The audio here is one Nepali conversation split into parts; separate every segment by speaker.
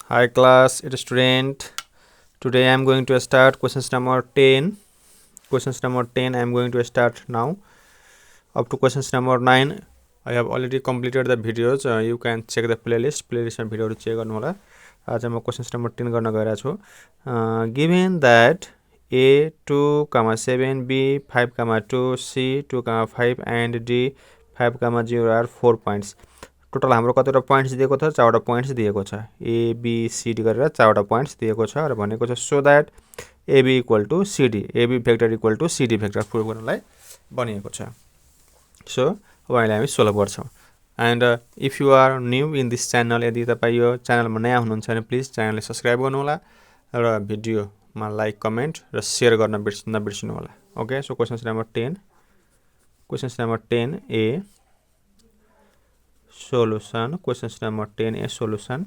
Speaker 1: Hi class, it is student. Today I am going to start questions number 10. Questions number 10 I am going to start now. Up to questions number 9 I have already completed the videos. You can check the playlist. Playlist ma video check गर्नु होला. आज म questions number 10 गर्न गइरा छु. Given that a 2, 7, b 5, 2, c 2, 5 and d 5, 0 are 4 points. Total हाम्रो कतिवटा पोइन्ट्स दिएको छ, 4वटा पोइन्ट्स दिएको छ. ए बी सी डी गरेर 4वटा पोइन्ट्स दिएको छ र भनेको छ so that AB equal to CD, AB vector equal to CD vector prove गर्नलाई बनिएको छ. सो अब अहिले हामी सोल्भ गर्छौँ. And if you are new in this channel, यदि तपाईँ यो च्यानलमा नयाँ हुनुहुन्छ भने प्लिज च्यानललाई सब्सक्राइब गर्नुहोला र भिडियोमा लाइक कमेन्ट र सेयर गर्न नबिर्सिनु होला. Okay, so questions number 10. Questions number 10 A solution. Questions number 10a solution.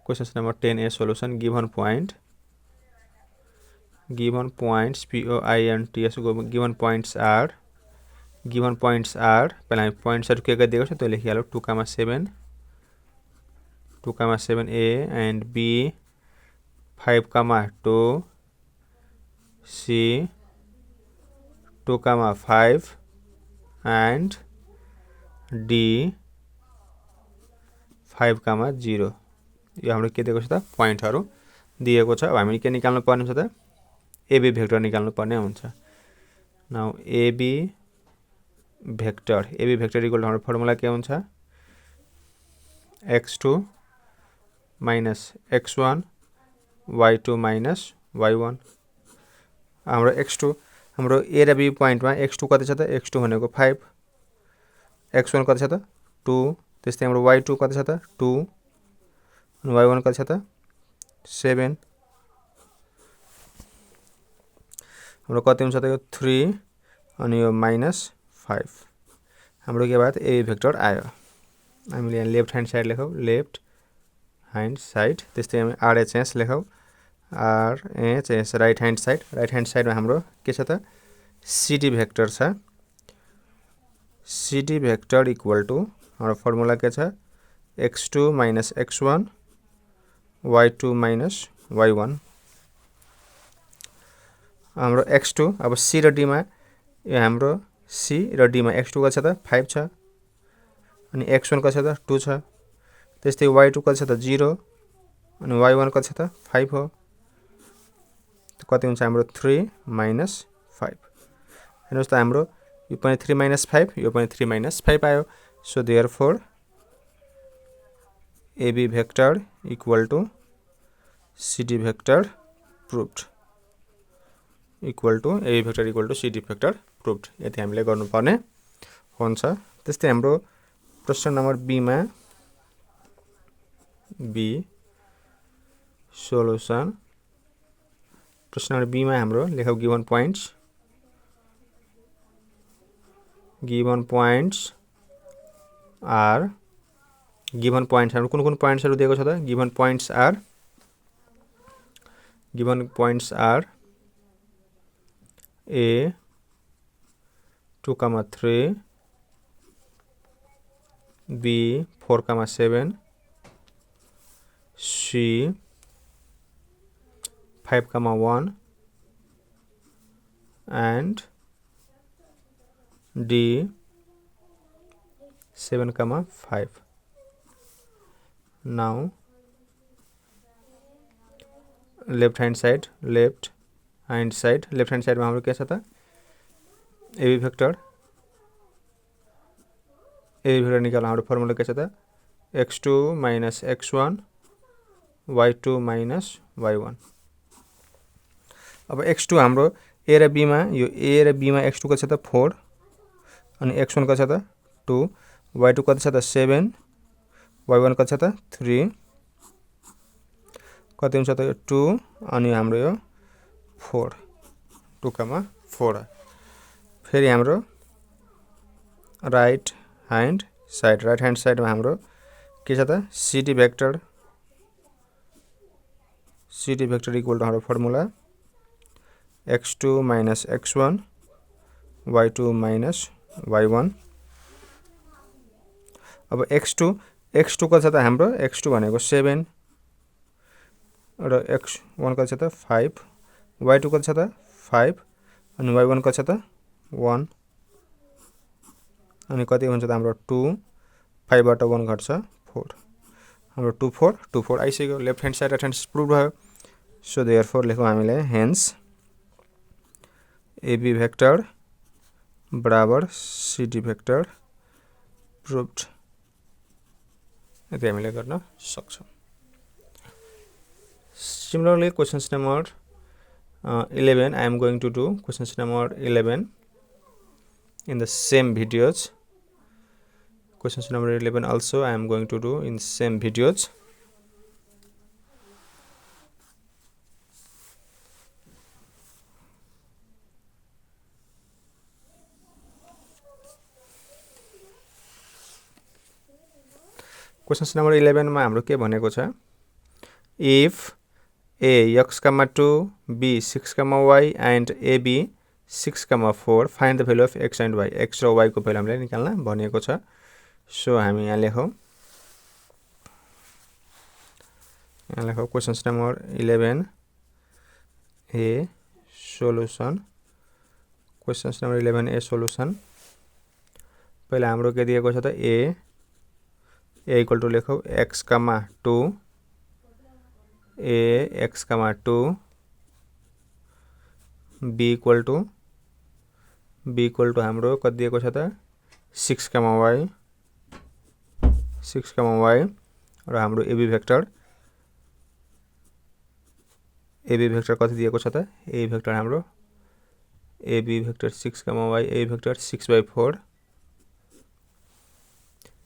Speaker 1: Questions number 10a solution. Given points points given points are पहिला हामी पोइन्ट्सहरु के के दिएको छ त्यो लेखिहालौ. 2, 7 a and b 5, 2 c 2, 5 and d 5, 0. यो हाम्रो के दिएको छ त पोइन्टहरु दिएको छ. अब हामी के निकाल्नु पर्ने हुन्छ त एबी भेक्टर निकाल्नु पर्ने हुन्छ. Now AB vector equal to हाम्रो फर्मुला के हुन्छ x2 minus x1 y2 minus y1. हाम्रो x2 हाम्रो a र b पोइन्टमा x2 कति छ त x2 भनेको 5, x1 कति छ त 2, त्यस्तै हाम्रो y2 कति छ त 2 अनि y1 कति छ त 7. हाम्रो कति हुन्छ त यो 3 अनि यो -5. हाम्रो के भयो त ए भेक्टर आयो. हामीले यहाँ लेफ्ट ह्यान्ड साइड लेखौ, लेफ्ट ह्यान्ड साइड. त्यस्तै हामी आरएचएस लेखौ, आरएचएस राइट ह्यान्ड साइड. राइट ह्यान्ड साइडमा हाम्रो के छ त सीडी भेक्टर छ. सीडी भेक्टर इक्वल टु हाम्रो फर्मुला के छ x2 minus x1 y2 minus y1. हाम्रो x2 अब c र d मा यो हाम्रो c र d मा x2 कति छ त 5 छ अनि x1 कति छ त 2 छ. त्यस्तै y2 कति छ त 0 अनि y1 कति छ त 5 हो. कति हुन्छ हाम्रो 3 minus 5. हेर्नुस् त हाम्रो यो पनि 3 minus 5, यो पनि 3 minus 5 आयो. So therefore AB vector equal to CD vector proved. Equal to AB vector equal to CD vector proved. यति हामीले गर्नुपर्ने हुन्छ. त्यस्तै हाम्रो प्रश्न नम्बर B मा B solution. प्रश्न नम्बर B मा हाम्रो लेखौ given points are given points हाम्रो कुन पोइन्ट्सहरु दिएको छ त given points are a 2, 3 b 4, 7 c 5, 1 and d 7, 5. Now left hand side मा हाम्रो के छ त AB भेक्टर निकाल्न हाम्रो फर्मुला के छ त x2 minus x1 y2 minus y1. अब x2 हाम्रो a र b मा यो a र b मा x2 कति छ त 4 अनि x1 कति छ त 2, y2 कति छ त 7, y1 कति छ त 3. कति हुन्छ त यो 2 अनि हाम्रो यो 4, 2, 4. फेरि हाम्रो राइट ह्यान्ड साइडमा हाम्रो के छ त CD भेक्टर इक्वल टु हाम्रो formula x2 minus x1 y2 minus y1. अब x2 x2 कति छ त हाम्रो x2 भनेको 7 र x1 कति छ त 5 y2 कति छ त 5 अनि y1 कति छ त 1 अनि कति हुन्छ त हाम्रो 2 5 बाट 1 घट्छ 4 हाम्रो 2 4 2 4 आइसक्यो लेफ्ट ह्यान्ड साइड राइट ह्यान्ड साइड प्रुभ भयो सो देयरफोर लेखौँ हामीले हेन्स AB भेक्टर बराबर CD भेक्टर प्रुभड यति हामीले गर्न सक्छौं Similarly, questions number 11, I am going to do questions number 11 in the same videos. Questions number 11 also I am going to do in same videos. Questions number 11 मा हाम्रो के भनेको छ if A x, 2 B 6, y and AB 6, 4 find the value of x and y x र y को भ्यालु हामीले निकाल्न भनेको छ सो हामी यहाँ लेखौं questions number 11 A solution questions number 11 A solution पहिला हाम्रो के दिएको छ त A इक्वल टु लेखौं x, 2 A x, 2 B equal to हाम्रो कति दिएको छ त 6, y 6, y र हाम्रो AB भेक्टर कति दिएको छ त AB भेक्टर हाम्रो AB vector 6, y AB vector 6/4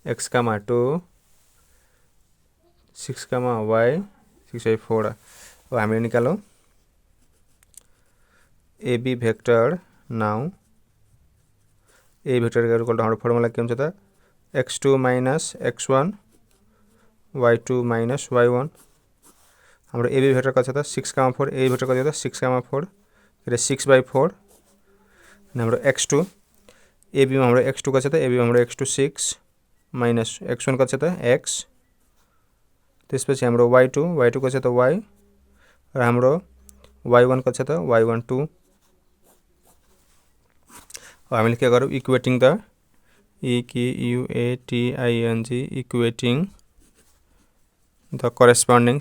Speaker 1: x, 2 6, y 6/4 अब हामीले निकालौं AB vector now A vector equal to हाम्रो फर्मुला के हुन्छ त x2 minus x1 y2 minus y1 हाम्रो AB भेक्टर कति छ त 6, 4 AB भेक्टर कति हो त 6, 4 के रे 6/4 अनि हाम्रो x2 AB मा हाम्रो x2 कति छ त AB मा हाम्रो x2 6 minus x1 कति छ त x त्यसपछि हाम्रो y2 कति छ त y र हाम्रो y1 कति छ त y1 2 अब हामीले के गरौँ equating the equating the corresponding corres ponding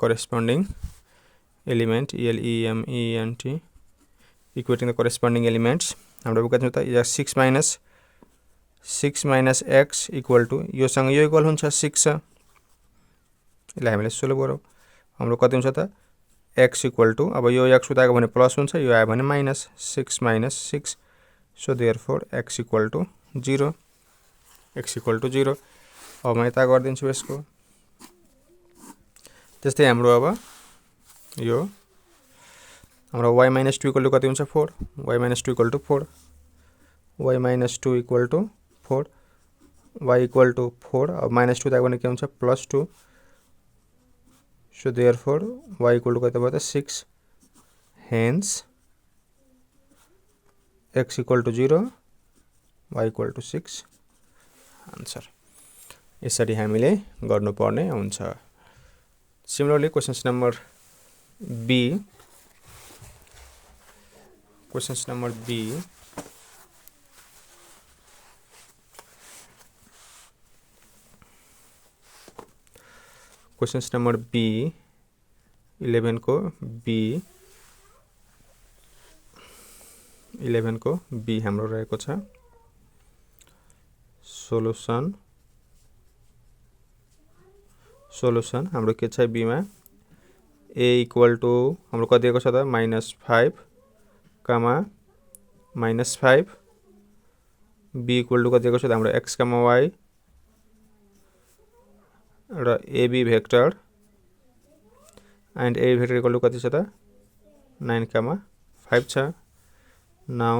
Speaker 1: corresponding element element equating the corresponding elements हाम्रो कति छ त 6 minus x equal to यो सँग यो इक्वल हुन्छ 6 यसलाई हामीले सोल्भ गरौँ हाम्रो कति हुन्छ त x equal to अब यो x उता आयो भने प्लस हुन्छ यो आयो भने minus 6 minus 6 so therefore x equal to 0 अब म यता गर्दिन्छु यसको त्यस्तै हाम्रो अब यो हाम्रो y minus 2 equal to कति हुन्छ 4 y minus 2 equal to 4 y minus 2 equal to 4 y equal to 4 अब minus 2 आयो भने के हुन्छ plus 2 so therefore y equal to कति भयो त 6 hence x equal to 0 y equal to 6 answer यसरी हामीले गर्नुपर्ने हुन्छ similarly questions number B Questions number B Questions number B 11 को B हाम्रो रहेको छ सोलुसन हाम्रो के छ B मा A इक्वल टु हाम्रो कति दिएको छ त -5 -5 B इक्वल टु कति दिएको छ त हाम्रो x, y र AB vector and AB vector equal to कति छ त 9, 5 छ नाउ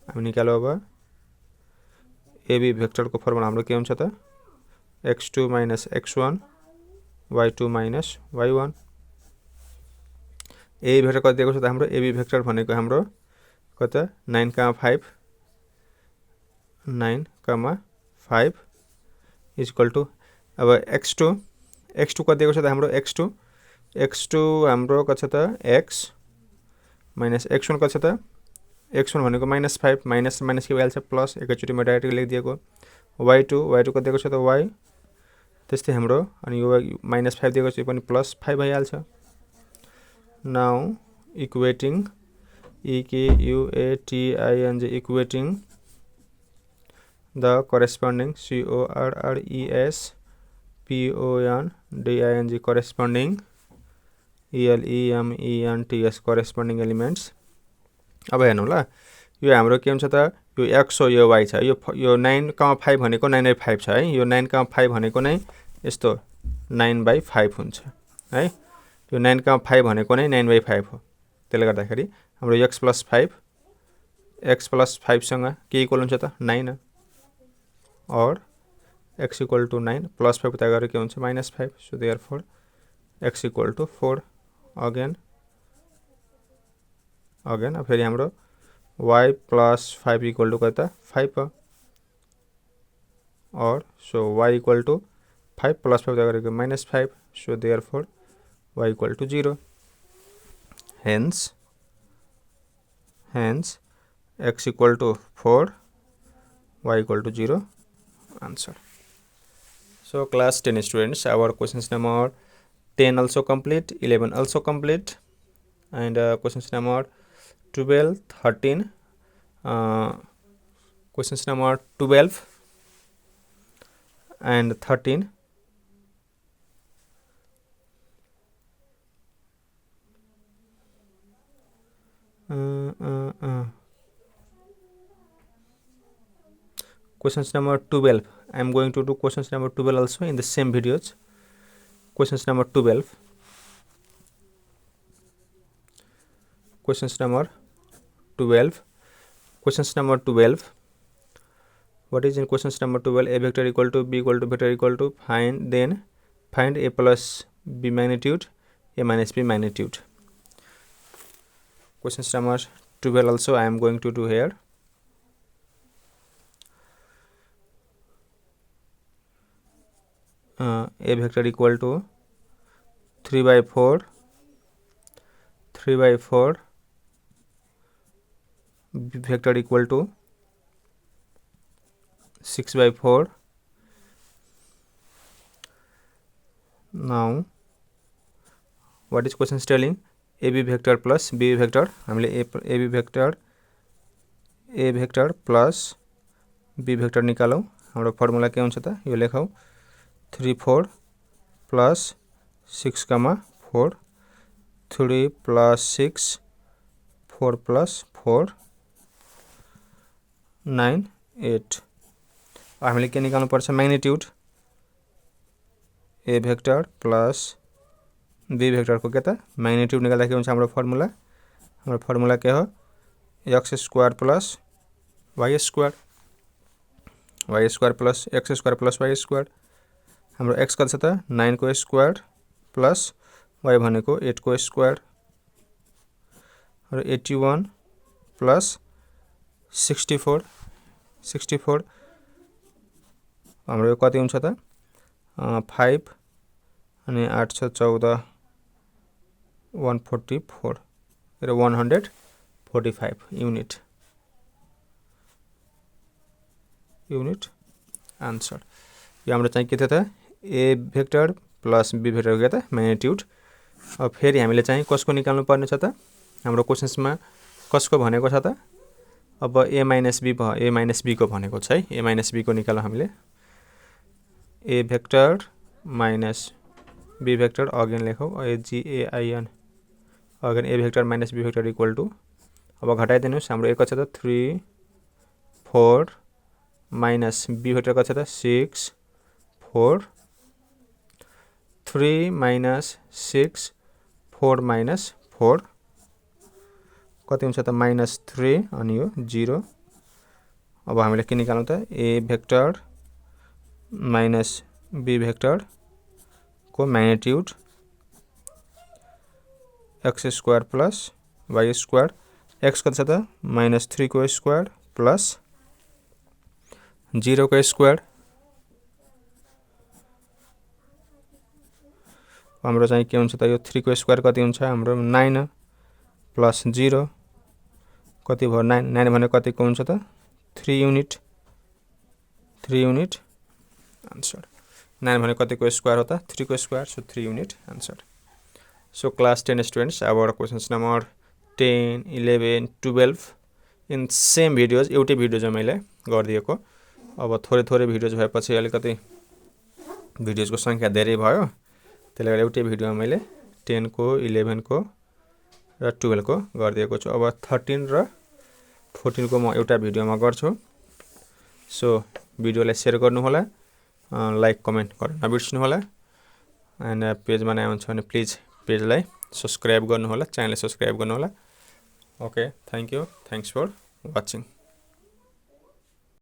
Speaker 1: हामी निकालौ अब AB भेक्टर को फर्मुला हाम्रो के हुन्छ त x2 minus x1 y2 minus y1 A vector कति दिएको छ त हाम्रो AB भेक्टर भनेको हाम्रो कता 9,5 9,5 इक्वल टू अब x2 कति दिएको छ त हाम्रो x2 हाम्रो कति छ त x माइनस x1 कति छ त x1 भनेको -5 माइनस माइनस के भइहाल्छ प्लस एकैचोटिमा डाइरेक्ट लेखिदिएको y2 कति दिएको छ त y त्यस्तै हाम्रो अनि यो -5 दिएको छ यो पनि +5 भइहाल्छ now equating equating the corresponding corresponding corresponding elements corresponding elements अब हेर्नु ल यो हाम्रो के हुन्छ त यो x हो यो y छ यो 9,5 भनेको 9/5 छ है यो 9,5 भनेको नै यस्तो 9/5 हुन्छ है यो 9,5 भनेको नै 9/5 हो त्यसले गर्दाखेरि हाम्रो x + 5 सँग के इक्वल हुन्छ त 9 और x = 9 +5 उता गएर के हुन्छ -5 सो देयरफोर x = 4 अगेन फेरि हाम्रो y + 5 = कति त 5 हो और सो y = 5 + 5 उता गएर -5 so therefore y = 0 hence x = 4 y = 0 answer. So class 10 students, our questions number 10 also complete, 11 also complete, and questions number 12 13 questions number 12 and 13 questions number 12 I am going to do questions number 12 also in the same videos. Questions number 12 questions number 12 what is in questions number 12 a vector equal to b equal to vector equal to find a plus b magnitude a minus b magnitude. Questions number 12 also I am going to do here. A vector equal to 3/4 b vector equal to 6/4. Now what is question telling? AB vector plus B vector हामीले AB vector A vector plus B vector निकालौं हाम्रो फर्मुला के हुन्छ त यो लेखौं 3 4 plus 6 4 3 plus 6 4 plus 4 9 8 हामीले के निकाल्नु पर्छ magnitude A vector plus B vector को के त म्याग्निट्युड निकाल्दा के हुन्छ हाम्रो फर्मुला के हो x² plus y² plus x² plus y² हाम्रो x कति छ त 9 को स्क्वायर प्लस y भनेको 8 को स्क्वायर र 81 प्लस 64 हाम्रो कति हुन्छ त 5 अनि 8 छ 14 144 र 145 युनिट आन्सर यो हाम्रो चाहिँ के थियो त A vector plus B vector को के त म्याग्निट्युड अब फेरि हामीले चाहिँ कसको निकाल्नु पर्ने छ त हाम्रो क्वेशन्समा कसको भनेको छ त अब A minus B को भनेको छ है A minus B को निकाल्नु हामीले A vector minus B vector again लेखौ AGAIN again A vector minus B vector equal to अब घटाइदिनुस् हाम्रो एक छ त 3 4 minus B vector कति छ त 6 4 3 minus 6 4 minus 4 कति हुन्छ त -3 अनि यो 0 अब हामीले के निकाल्नु त A vector minus B vector को magnitude x² plus y² x कति छ त -3 को स्क्वायर प्लस 0 को स्क्वायर हाम्रो चाहिँ के हुन्छ त यो 3 को स्क्वायर कति हुन्छ हाम्रो 9 प्लस 0 कति भयो 9 9 भने कतिको हुन्छ त 3 युनिट आन्सर 9 भने कतिको स्क्वायर हो त 3 को square so 3 unit answer so class 10 students अब questions number 10 11 12 in same videos एउटै भिडियो चाहिँ मैले गरिदिएको अब थोरै भिडियोज भएपछि अलिकति भिडियोजको संख्या धेरै भयो त्यसले गर्दा एउटै भिडियोमा मैले 10 को 11 को र 12 को गरिदिएको छु अब 13 र 14 को म एउटा भिडियोमा गर्छु सो भिडियोलाई शेयर गर्नु होला लाइक कमेन्ट गर्न नबिर्सनु होला एन्ड पेजमा नयाँ हुनुहुन्छ भने प्लिज पेजलाई सब्स्क्राइब गर्नु होला च्यानललाई सब्स्क्राइब गर्नु होला okay thank you thanks for watching